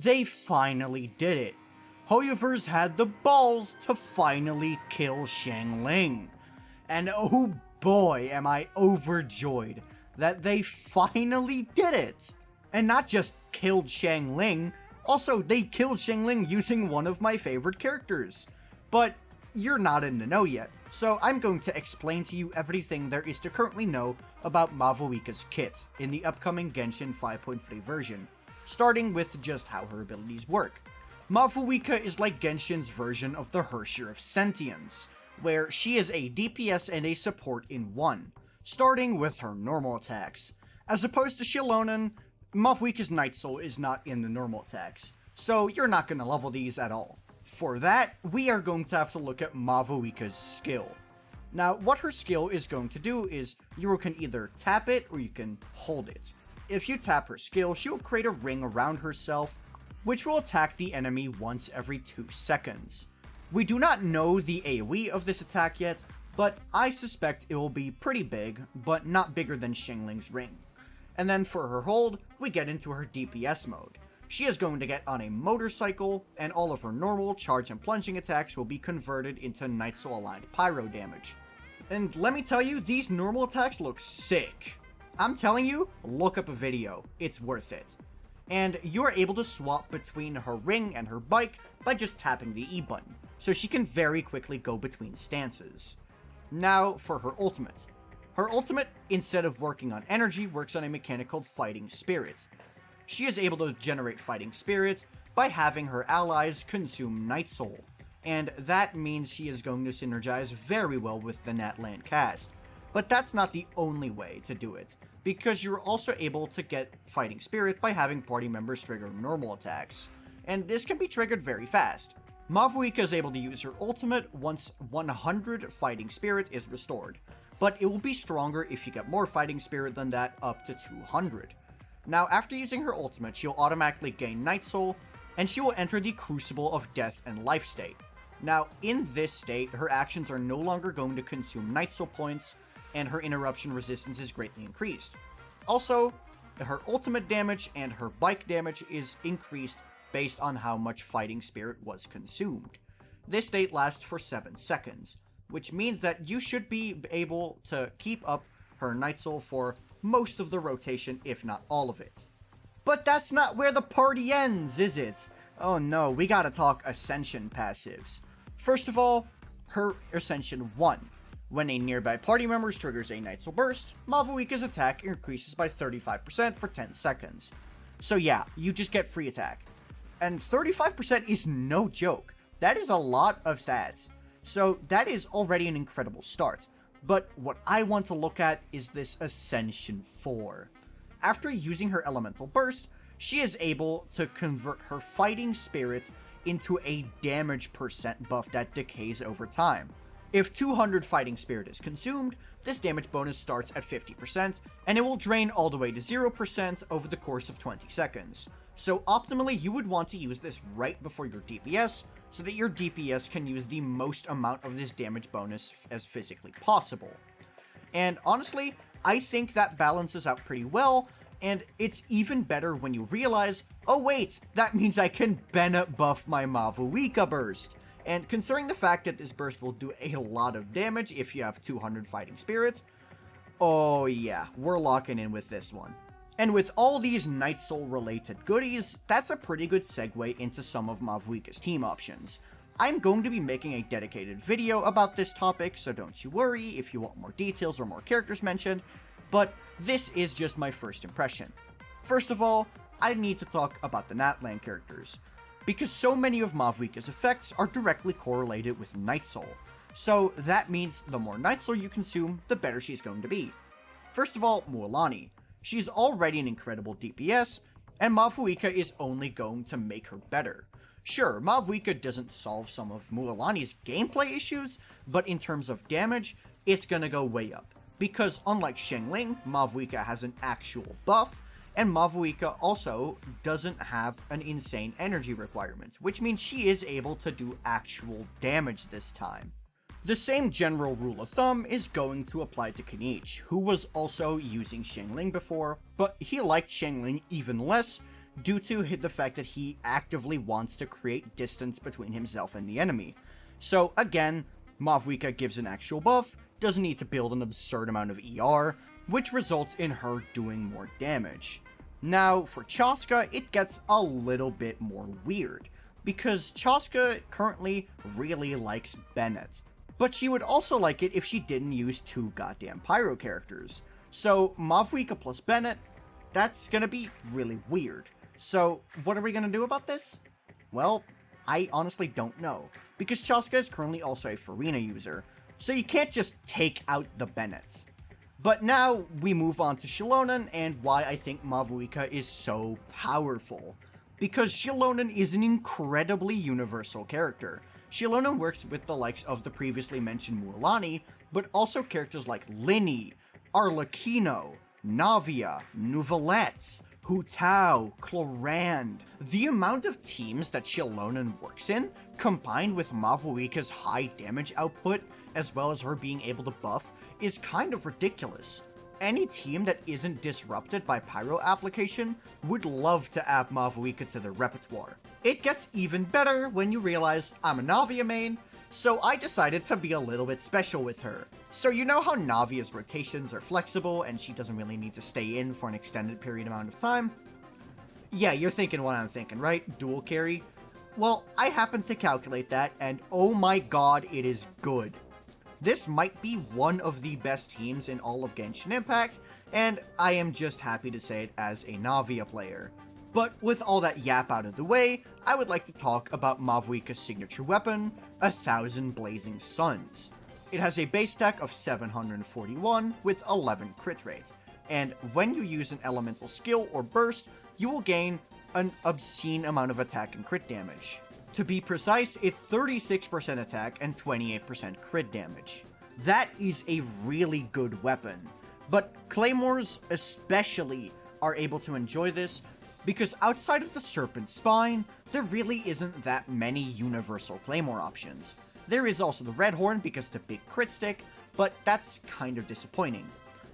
They finally did it. Hoyoverse had the balls to finally kill Xiangling. And oh boy am I overjoyed that they finally did it! And not just killed Xiangling, also they killed Xiangling using one of my favorite characters. But you're not in the know yet, so I'm going to explain to you everything there is to currently know about Mavuika's kit in the upcoming Genshin 5.3 version, starting with just how her abilities work. Mavuika is like Genshin's version of the Hersher of Sentience, where she is a DPS and a support in one, starting with her normal attacks. As opposed to Shilonen, Mavuika's Night Soul is not in the normal attacks, so you're not going to level these at all. For that, we are going to have to look at Mavuika's skill. Now, what her skill is going to do is, you can either tap it or you can hold it. If you tap her skill, she will create a ring around herself, which will attack the enemy once every 2 seconds. We do not know the AoE of this attack yet, but I suspect it will be pretty big, but not bigger than Xingling's ring. And then for her hold, we get into her DPS mode. She is going to get on a motorcycle, and all of her normal charge and plunging attacks will be converted into Night Soul aligned pyro damage. And let me tell you, these normal attacks look sick. I'm telling you, look up a video, it's worth it. And you are able to swap between her ring and her bike by just tapping the E button, so she can very quickly go between stances. Now for her ultimate. Her ultimate, instead of working on energy, works on a mechanic called Fighting Spirit. She is able to generate Fighting Spirit by having her allies consume Night Soul, and that means she is going to synergize very well with the Natlan cast. But that's not the only way to do it, because you're also able to get Fighting Spirit by having party members trigger normal attacks, and this can be triggered very fast. Mavuika is able to use her ultimate once 100 Fighting Spirit is restored, but it will be stronger if you get more Fighting Spirit than that, up to 200. Now, after using her ultimate, she'll automatically gain Night Soul, and she will enter the Crucible of Death and Life state. Now, in this state, her actions are no longer going to consume Night Soul points, and her interruption resistance is greatly increased. Also, her ultimate damage and her bike damage is increased based on how much Fighting Spirit was consumed. This state lasts for 7 seconds, which means that you should be able to keep up her Night Soul for most of the rotation, if not all of it. But that's not where the party ends, is it? Oh no, we gotta talk Ascension passives. First of all, her Ascension 1. When a nearby party member triggers a Night Soul burst, Mavuika's attack increases by 35% for 10 seconds. So yeah, you just get free attack. And 35% is no joke. That is a lot of stats. So that is already an incredible start. But what I want to look at is this Ascension 4. After using her Elemental Burst, she is able to convert her Fighting Spirit into a damage percent buff that decays over time. If 200 Fighting Spirit is consumed, this damage bonus starts at 50%, and it will drain all the way to 0% over the course of 20 seconds. So optimally, you would want to use this right before your DPS, so that your DPS can use the most amount of this damage bonus as physically possible. And honestly, I think that balances out pretty well, and it's even better when you realize, oh wait, that means I can Bennett buff my Mavuika burst. And considering the fact that this burst will do a lot of damage if you have 200 Fighting Spirits, oh yeah, we're locking in with this one. And with all these Night Soul related goodies, that's a pretty good segue into some of Mavuika's team options. I'm going to be making a dedicated video about this topic, so don't you worry if you want more details or more characters mentioned, but this is just my first impression. First of all, I need to talk about the Natlan characters, because so many of Mavuika's effects are directly correlated with Night Soul, so that means the more Night Soul you consume, the better she's going to be. First of all, Mualani. She's already an incredible DPS, and Mavuika is only going to make her better. Sure, Mavuika doesn't solve some of Mualani's gameplay issues, but in terms of damage, it's gonna go way up. Because unlike Xiangling, Mavuika has an actual buff, and Mavuika also doesn't have an insane energy requirement, which means she is able to do actual damage this time. The same general rule of thumb is going to apply to Kenichi, who was also using Xiangling before, but he liked Xiangling even less due to the fact that he actively wants to create distance between himself and the enemy. So again, Mavuika gives an actual buff, doesn't need to build an absurd amount of ER, which results in her doing more damage. Now, for Chaska, it gets a little bit more weird, because Chaska currently really likes Bennett, but she would also like it if she didn't use 2 goddamn Pyro characters. So, Mavuika plus Bennett, that's gonna be really weird. So, what are we gonna do about this? Well, I honestly don't know, because Chaska is currently also a Farina user, so you can't just take out the Bennett. But now, we move on to Shilonen and why I think Mavuika is so powerful. Because Shilonen is an incredibly universal character. Shilonen works with the likes of the previously mentioned Mualani, but also characters like Linny, Arlecchino, Navia, Nouvelette, Hu Tao, Clorand. The amount of teams that Shilonen works in, combined with Mavuika's high damage output, as well as her being able to buff, is kind of ridiculous. Any team that isn't disrupted by Pyro application would love to add Mavuika to their repertoire. It gets even better when you realize I'm a Navia main, so I decided to be a little bit special with her. So you know how Navia's rotations are flexible and she doesn't really need to stay in for an extended period amount of time? Yeah, you're thinking what I'm thinking, right? Dual carry? Well, I happened to calculate that, and oh my god, it is good. This might be one of the best teams in all of Genshin Impact, and I am just happy to say it as a Navia player. But with all that yap out of the way, I would like to talk about Mavuika's signature weapon, 1000 Blazing Suns. It has a base stack of 741 with 11 crit rate, and when you use an elemental skill or burst, you will gain an obscene amount of attack and crit damage. To be precise, it's 36% attack and 28% crit damage. That is a really good weapon, but Claymores especially are able to enjoy this because outside of the Serpent Spine, there really isn't that many universal Claymore options. There is also the Red Horn because of the big crit stick, but that's kind of disappointing.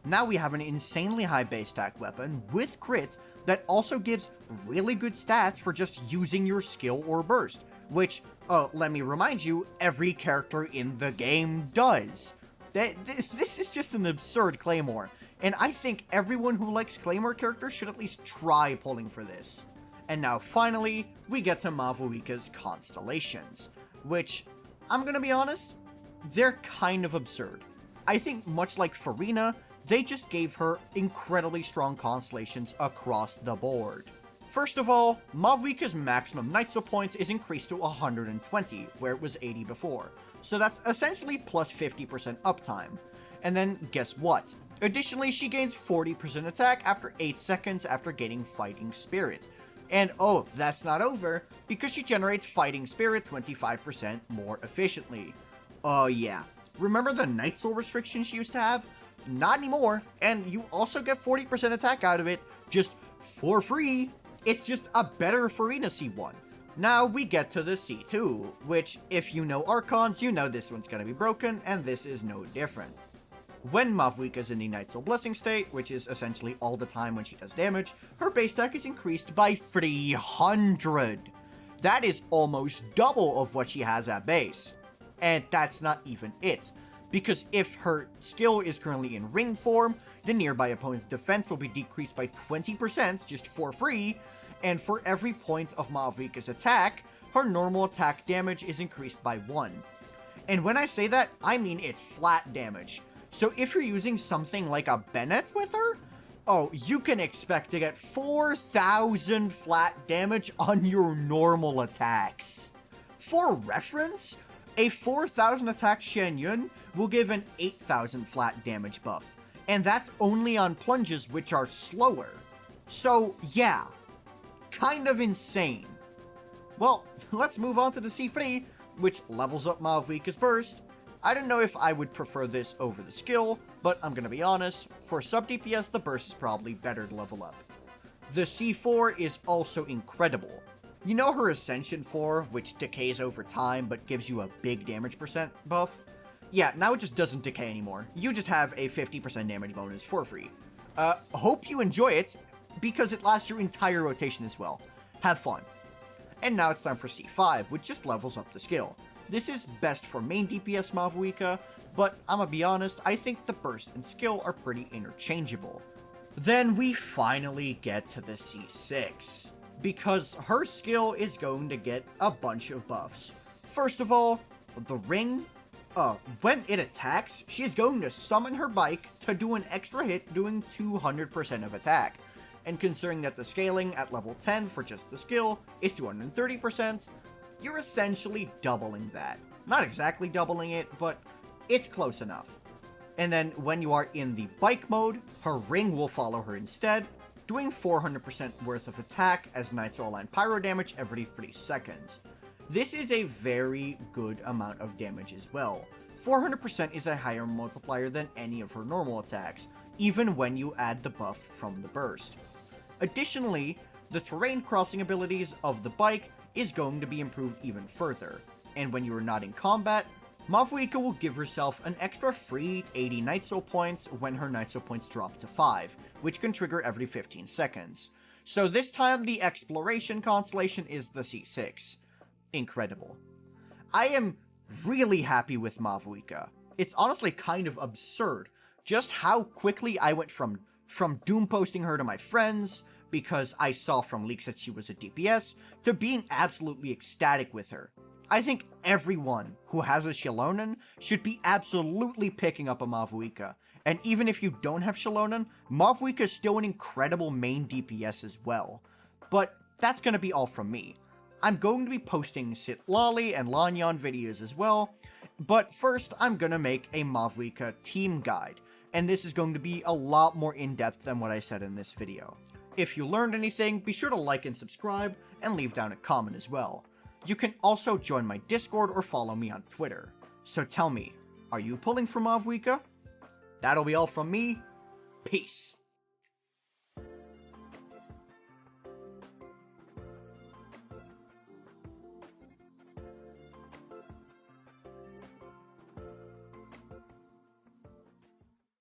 Now we have an insanely high base stack weapon with crit that also gives really good stats for just using your skill or burst, which, let me remind you, every character in the game does. This is just an absurd Claymore, and I think everyone who likes Claymore characters should at least try pulling for this. And now finally, we get to Mavuika's Constellations, which, I'm gonna be honest, they're kind of absurd. I think much like Farina, they just gave her incredibly strong constellations across the board. First of all, Mavuika's maximum Nightsoul points is increased to 120, where it was 80 before, so that's essentially plus 50% uptime. And then, guess what? Additionally, she gains 40% attack after 8 seconds after getting Fighting Spirit. And oh, that's not over, because she generates Fighting Spirit 25% more efficiently. Oh yeah, remember the Nightsoul restriction she used to have? Not anymore, and you also get 40% attack out of it, just for free. It's just a better Farina C1. Now we get to the C2, which, if you know Archons, you know this one's gonna be broken, and this is no different. When Mavuika's in the Nightsoul Blessing state, which is essentially all the time when she does damage, her base stack is increased by 300. That is almost double of what she has at base. And that's not even it, because if her skill is currently in ring form, the nearby opponent's defense will be decreased by 20% just for free, and for every point of Mavuika's attack, her normal attack damage is increased by 1. And when I say that, I mean it's flat damage. So if you're using something like a Bennett with her, oh, you can expect to get 4,000 flat damage on your normal attacks. For reference, a 4,000 attack Shen Yun will give an 8,000 flat damage buff, and that's only on plunges which are slower. So yeah, kind of insane. Well, let's move on to the C3, which levels up Mavuika's burst. I don't know if I would prefer this over the skill, but I'm gonna be honest, for sub DPS the burst is probably better to level up. The C4 is also incredible. You know her Ascension 4, which decays over time but gives you a big damage percent buff? Yeah, now it just doesn't decay anymore. You just have a 50% damage bonus for free. Hope you enjoy it, because it lasts your entire rotation as well. Have fun. And now it's time for C5, which just levels up the skill. This is best for main DPS Mavuika, but I'ma be honest, I think the burst and skill are pretty interchangeable. Then we finally get to the C6, because her skill is going to get a bunch of buffs. First of all, the ring, when it attacks, she's going to summon her bike to do an extra hit doing 200% of attack. And considering that the scaling at level 10 for just the skill is 230%, you're essentially doubling that. Not exactly doubling it, but it's close enough. And then when you are in the bike mode, her ring will follow her instead, doing 400% worth of attack as Nitro Align Pyro damage every 3 seconds. This is a very good amount of damage as well. 400% is a higher multiplier than any of her normal attacks, even when you add the buff from the burst. Additionally, the terrain crossing abilities of the bike is going to be improved even further, and when you are not in combat, Mavuika will give herself an extra free 80 Nitro points when her Nitro points drop to 5, which can trigger every 15 seconds. So this time the Exploration Constellation is the C6. Incredible. I am really happy with Mavuika. It's honestly kind of absurd just how quickly I went from doom posting her to my friends because I saw from leaks that she was a DPS to being absolutely ecstatic with her. I think everyone who has a Shalonen should be absolutely picking up a Mavuika. And even if you don't have Shalonen, Mavuika is still an incredible main DPS as well. But that's going to be all from me. I'm going to be posting Sitlali and Lanyan videos as well, but first I'm going to make a Mavuika team guide, and this is going to be a lot more in-depth than what I said in this video. If you learned anything, be sure to like and subscribe, and leave down a comment as well. You can also join my Discord or follow me on Twitter. So tell me, are you pulling for Mavuika? That'll be all from me. Peace.